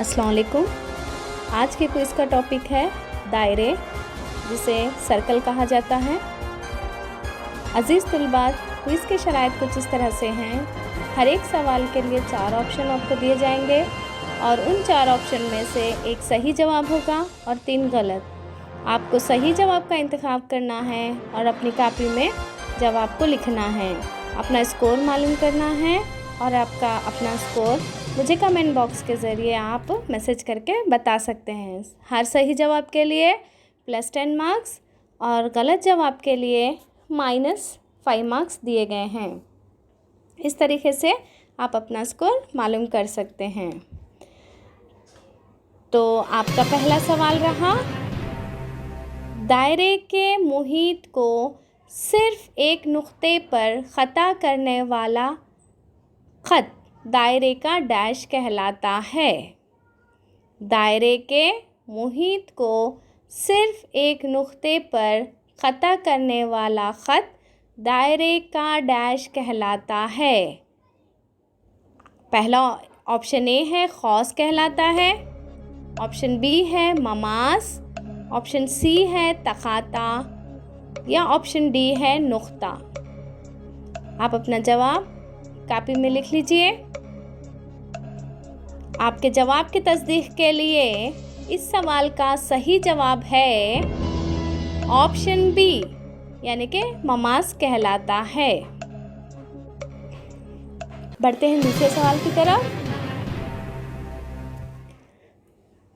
अस्सलाम वालेकुम। आज के क्विज़ का टॉपिक है दायरे, जिसे सर्कल कहा जाता है। अज़ीज़ तलबा, क्विज़ के शराइत कुछ इस तरह से हैं। हर एक सवाल के लिए 4 ऑप्शन आपको दिए जाएंगे और उन 4 ऑप्शन में से एक सही जवाब होगा और 3 गलत। आपको सही जवाब का इंतखाब करना है और अपनी कापी में जवाब को लिखना है। अपना स्कोर मालूम करना है और आपका अपना स्कोर मुझे कमेंट बॉक्स के ज़रिए आप मैसेज करके बता सकते हैं। हर सही जवाब के लिए +10 मार्क्स और गलत जवाब के लिए -5 मार्क्स दिए गए हैं। इस तरीके से आप अपना स्कोर मालूम कर सकते हैं। तो आपका पहला सवाल रहा, दायरे के मुहीत को सिर्फ एक नुक्ते पर ख़ता करने वाला ख़त दायरे का डैश कहलाता है। दायरे के मुहीत को सिर्फ एक नुक्ते पर ख़ता करने वाला ख़त दायरे का डैश कहलाता है। पहला ऑप्शन ए है खौस कहलाता है, ऑप्शन बी है ममास, ऑप्शन सी है तखाता या ऑप्शन डी है नुक्ता। आप अपना जवाब कापी में लिख लीजिए। आपके जवाब की तस्दीक के लिए इस सवाल का सही जवाब है ऑप्शन बी, यानी कि ममास कहलाता है। बढ़ते हैं दूसरे सवाल की तरफ।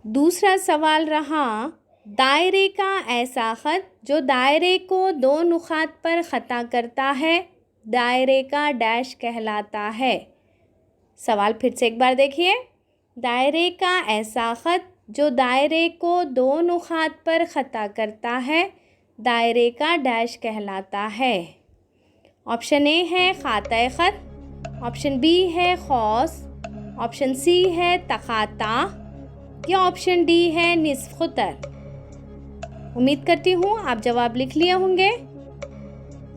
दूसरा सवाल रहा, दायरे का ऐसा ख़त जो दायरे को 2 नुकात पर ख़ता करता है दायरे का डैश कहलाता है। सवाल फिर से एक बार देखिए। दायरे का ऐसा ख़त जो दायरे को 2 नुकात पर ख़ता करता है दायरे का डैश कहलाता है। ऑप्शन ए है खाते ख़त, ऑप्शन बी है खौस, ऑप्शन सी है तखाता या ऑप्शन डी है निस्फ़ ख़ुतर। उम्मीद करती हूँ आप जवाब लिख लिए होंगे।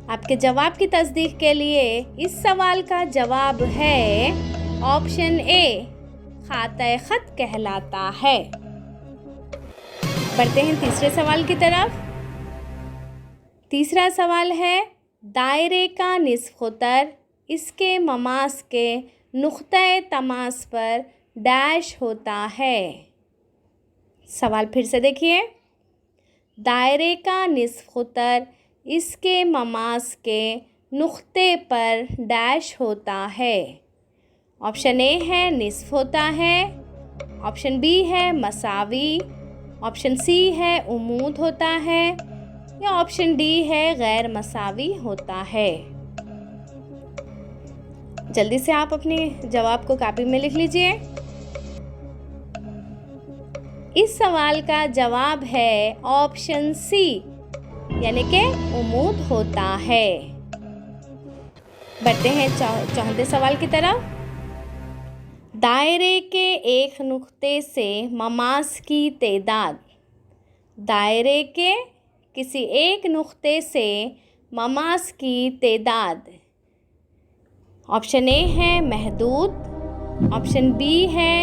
आपके जवाब की तस्दीक के लिए इस सवाल का जवाब है ऑप्शन ए, खाते ख़त कहलाता है। बढ़ते हैं तीसरे सवाल की तरफ। तीसरा सवाल है, दायरे का निस्फ़ ख़ुतर इसके ममास के नुक़्ते तमास पर डैश होता है। सवाल फिर से देखिए। दायरे का निस्फ़ ख़ुतर इसके ममास के नुक़्ते पर डैश होता है। ऑप्शन ए है निस्फ़ होता है, ऑप्शन बी है मसावी, ऑप्शन सी है उमूद होता है या ऑप्शन डी है गैर मसावी होता है। जल्दी से आप अपने जवाब को कापी में लिख लीजिए। इस सवाल का जवाब है ऑप्शन सी, यानी कि उमूद होता है। बढ़ते हैं चौथे सवाल की तरफ। दायरे के एक नुक्ते से ममास की तादाद, दायरे के किसी एक नुक्ते से ममास की तादाद। ऑप्शन ए है महदूद, ऑप्शन बी है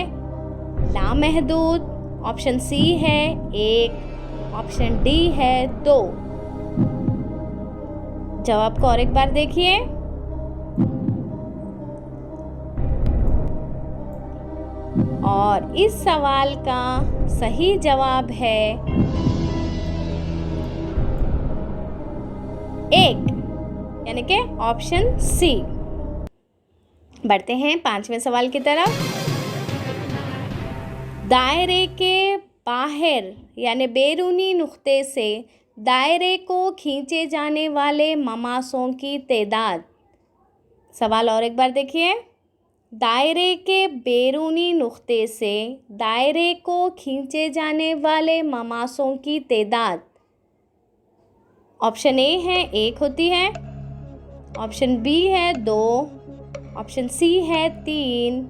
लामहदूद, ऑप्शन सी है 1, ऑप्शन डी है 2। जवाब को और एक बार देखिए। और इस सवाल का सही जवाब है 1, यानी कि ऑप्शन सी। बढ़ते हैं 5वें सवाल की तरफ। दायरे के बाहर यानी बैरूनी नुक्ते से दायरे को खींचे जाने वाले ममासों की तादाद। सवाल और एक बार देखिए। दायरे के बैरूनी नुक्ते से दायरे को खींचे जाने वाले ममासों की तादाद ऑप्शन ए है 1 होती है, ऑप्शन बी है 2, ऑप्शन सी है 3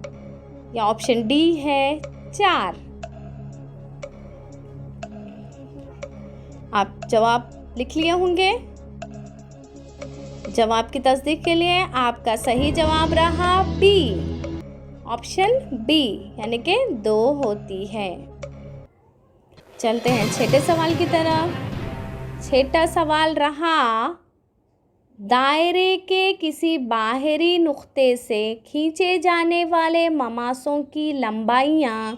या ऑप्शन डी है 4। आप जवाब लिख लिए होंगे। जवाब की तस्दीक के लिए आपका सही जवाब रहा बी, ऑप्शन बी, यानी कि 2 होती है। चलते हैं छठे सवाल की तरफ। छठा सवाल रहा, दायरे के किसी बाहरी नुक्ते से खींचे जाने वाले ममासों की लंबाइयाँ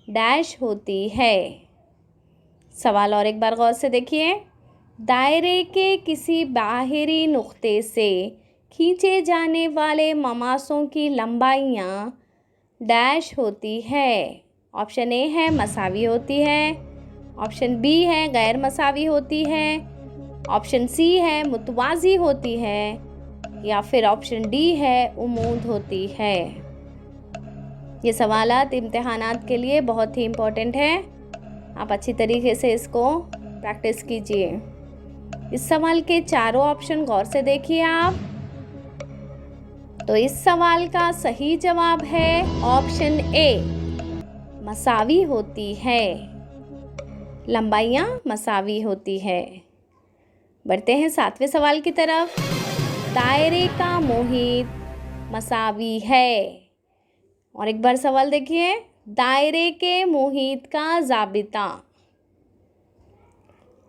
डैश होती है। सवाल और एक बार गौर से देखिए। दायरे के किसी बाहरी नुक्ते से खींचे जाने वाले ममासों की लंबाइयाँ डैश होती है। ऑप्शन ए है मसावी होती है, ऑप्शन बी है गैर मसावी होती है, ऑप्शन सी है मुतवाज़ी होती है या फिर ऑप्शन डी है उमूद होती है। ये सवालात इम्तिहानात के लिए बहुत ही इम्पोर्टेंट है। आप अच्छी तरीके से इसको प्रैक्टिस कीजिए। इस सवाल के चारों ऑप्शन गौर से देखिए आप। तो इस सवाल का सही जवाब है ऑप्शन ए, मसावी होती है। लंबाइयाँ मसावी होती है। बढ़ते हैं 7वें सवाल की तरफ। दायरे का मुहीत मसावी है। और एक बार सवाल देखिए, दायरे के मुहीत का ज़ाबिता।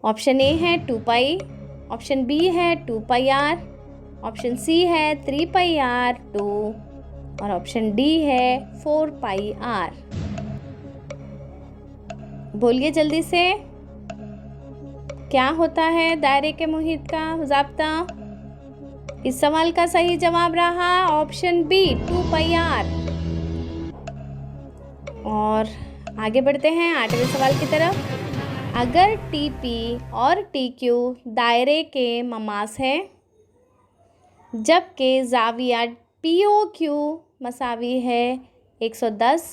ऑप्शन ए है 2 पाई, ऑप्शन बी है 2 पाई आर, ऑप्शन सी है 3 पाई आर 2 और ऑप्शन डी है 4 पाई आर। बोलिए जल्दी से, क्या होता है दायरे के मुहीत का ज़ाब्ता? इस सवाल का सही जवाब रहा ऑप्शन बी, 2 पाई आर। और आगे बढ़ते हैं 8वें सवाल की तरफ। अगर टीपी और टीक्यू दायरे के ममास हैं जबकि ज़ाविया पीओक्यू मसावी है 110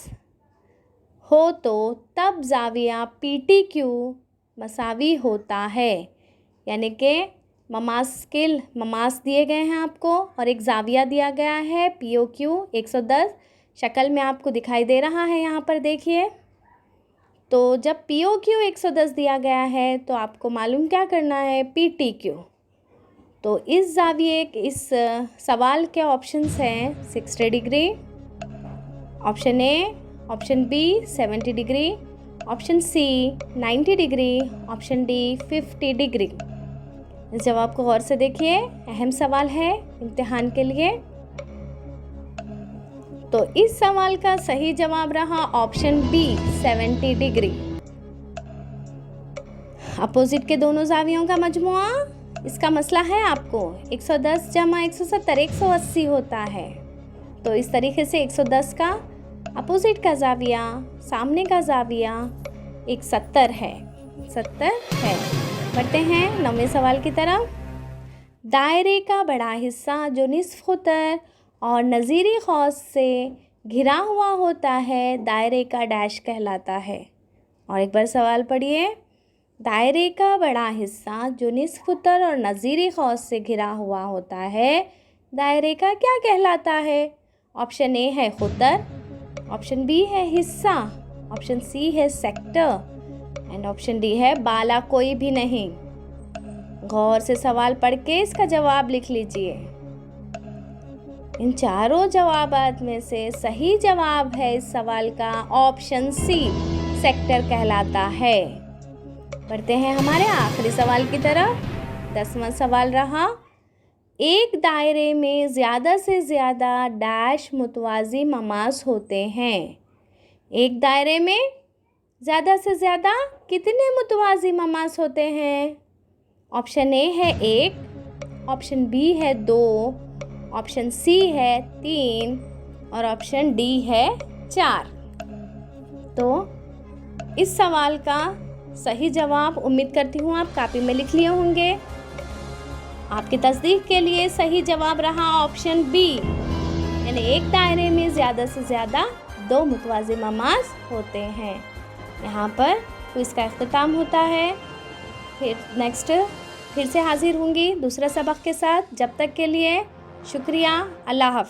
हो तो तब ज़ाविया पीटीक्यू मसावी होता है। यानी कि ममास दिए गए हैं आपको और एक ज़ाविया दिया गया है पीओक्यू 110 शक्ल में आपको दिखाई दे रहा है यहाँ पर देखिए। तो जब पीओक्यू 110 दिया गया है तो आपको मालूम क्या करना है, पीटीक्यू। तो इस ज़ाविये इस सवाल के ऑप्शंस हैं 60 degree, option A, option B 70 degree, option C 90 degree, option D 50 degree. इस जवाब को गौर से देखिए, अहम सवाल है इम्तिहान के लिए। तो इस सवाल का सही जवाब रहा ऑप्शन बी 70 डिग्री। अपोजिट के दोनों ज़ावियों का मजमुआ, इसका मसला है आपको 110 जमा 170 180 होता है। तो इस तरीके से 110 का अपोजिट का ज़ाविया, सामने का ज़ाविया 170 है, 70 है। बढ़ते हैं 9वें सवाल की तरफ। दायरे का बड़ा हिस्सा जो निस्फ खुतर और नज़ीरी खौस से घिरा हुआ होता है दायरे का डैश कहलाता है। और एक बार सवाल पढ़िए, दायरे का बड़ा हिस्सा जो निस्फ खुतर और नज़ीरी खौस से घिरा हुआ होता है दायरे का क्या कहलाता है? ऑप्शन ए है खुतर, ऑप्शन बी है हिस्सा, ऑप्शन सी है सेक्टर एंड ऑप्शन डी है बाला कोई भी नहीं। गौर से सवाल पढ़ के इसका जवाब लिख लीजिए। इन चारों जवाबात में से सही जवाब है इस सवाल का ऑप्शन सी, सेक्टर कहलाता है। बढ़ते हैं हमारे आखिरी सवाल की तरफ। 10वां सवाल रहा, एक दायरे में ज़्यादा से ज़्यादा डैश मुतवाज़ी ममास होते हैं। एक दायरे में ज़्यादा से ज़्यादा कितने मुतवाज़ी ममास होते हैं? ऑप्शन ए है 1, ऑप्शन बी है 2, ऑप्शन सी है 3 और ऑप्शन डी है 4। तो इस सवाल का सही जवाब उम्मीद करती हूँ आप कापी में लिख लिए होंगे। आपकी तस्दीक के लिए सही जवाब रहा ऑप्शन बी, यानी एक दायरे में ज़्यादा से ज़्यादा 2 मुतवाज़ी ममाज़ होते हैं। यहाँ पर क्विज़ का इख्तिताम होता है। फिर से हाज़िर होंगी दूसरा सबक के साथ। जब तक के लिए शुक्रिया। अल्लाह हाफ़िज़।